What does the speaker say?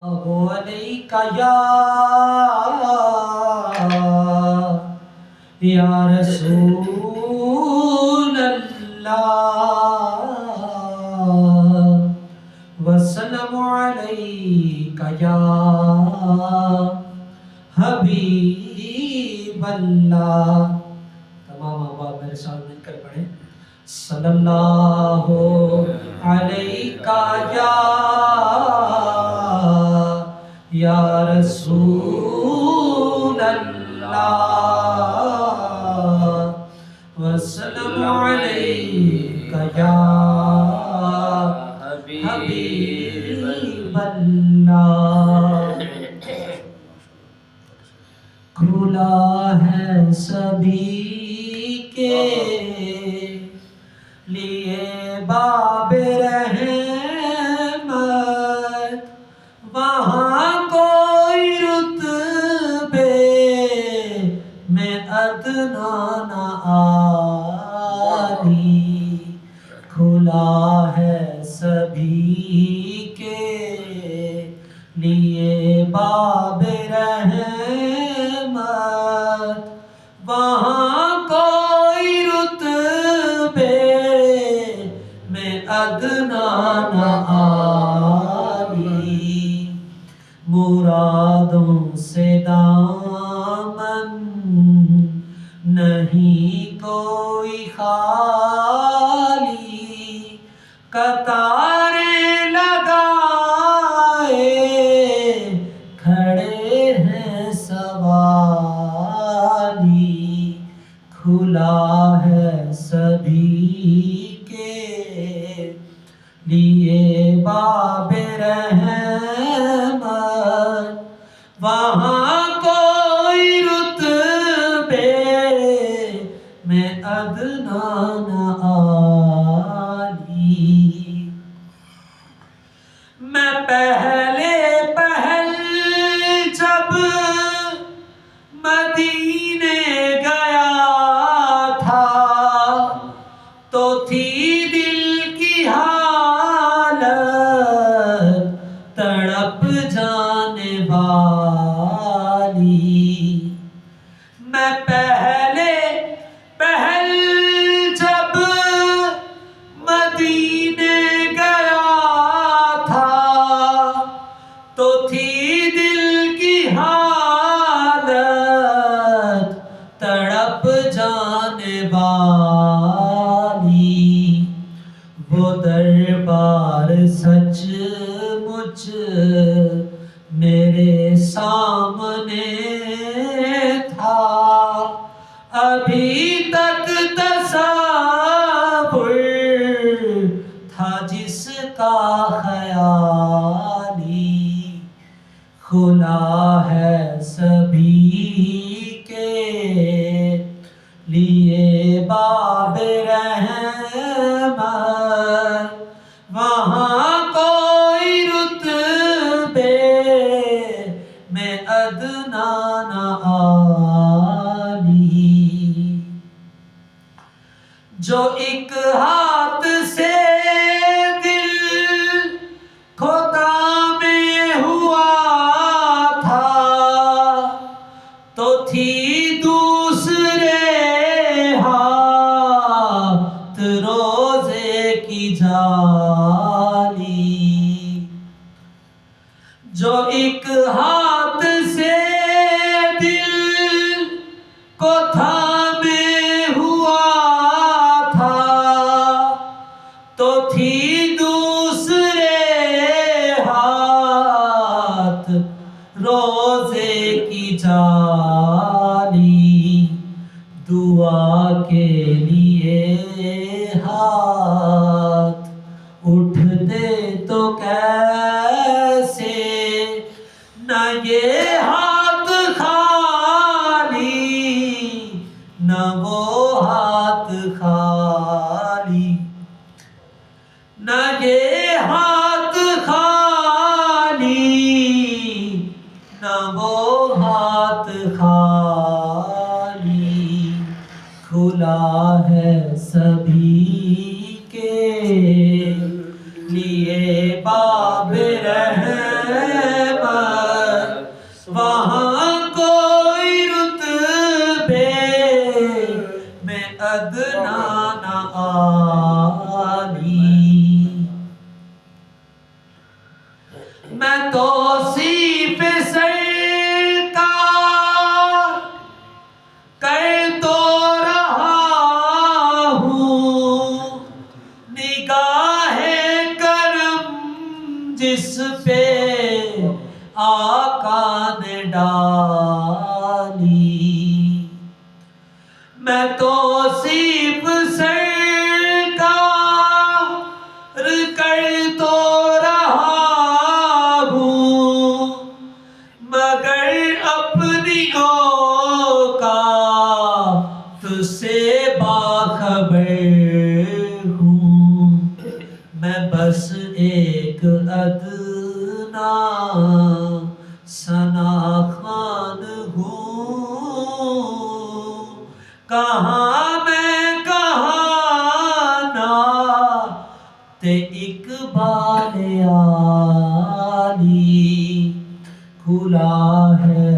علیکہ یا رسول اللہ وسلم علیکہ یا حبیب اللہ۔ تمام احباب میرے ساتھ مل کر پڑھیں، صلی اللہ علیکہ یا رسول اللہ وسلم علیکہ یا حبیب اللہ۔ کھلا ہے سبھی کے لیے باب رحمت، وہاں کوئی رتبے میں ادنا نہ عالی۔ کھلا ہے سبھی کے لیے باب رحمت، وہاں کوئی رتبے میں ادنا نہ عالی۔ مرادوں سے دامن نہیں کوئی خالی، قطاریں لگائے کھڑے ہیں سوالی۔ کھلا ہے سبھی کے لیے باب رحمت، وہاں کوئی رتبے میں ادنا نہ عالی۔ میں پہلے جب مدینے گیا تھا تو تھی دل کی حالت تڑپ جانے والی۔ میں پہل جب مدینے گیا تھا تو تھی دل کی حالت تڑپ جانے والی۔ وہ دربار سچ مچ میرے سامنے تھا، ابھی تک تصور تھا جس کا خیالی۔ کھلا ہے سبھی کے لیے باب رحمت، وہاں کوئی رتبے میں ادنا نہ عالی۔ جو ایک ہاتھ سے دل کو تامے ہوا تھا تو تھی دوسرے ہاتھ روزے کی جالی۔ جو ایک ہاتھ سے دل کو تھامے ہوا تھا تو تھی دوسرے ہاتھ روزے کی جالی۔ دعا کے لیے ہاتھ اٹھتے تو کیسے، نہ یہ ہاتھ خالی نہ وہ ہاتھ خالی۔ نہ یہ ہاتھ خالی نہ وہ ہاتھ خالی۔ کھلا ہے سبھی کے لیے باب رحمت، میں توصیف سرکار کر تو رہا ہوں، نگاہ کرم جس پہ آقا نے ڈالی، میں توصیف سرکار کر تو رہا ہوں، مگر اپنی اوقات سے باخبر ہوں، میں بس ایک ادنا ثنا خوان ہوں، کہاں میں کہاں نعت اقبال عالی، کھلا ہے